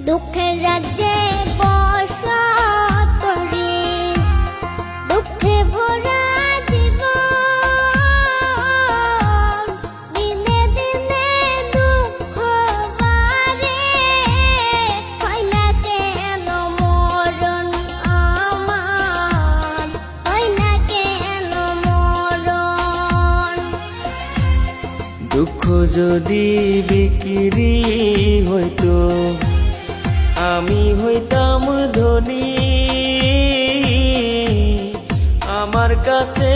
দুঃখের রাজ্যে বসত রে, দুঃখে ভরা জীবন, দিনে দিনে দুঃখ বাড়ে, হয় না কেন মরণ আমার, হয় না কেন মরণ। দুঃখ যদি বিক্রি হইতো আমি হইতাম ধনী, আমার কাছে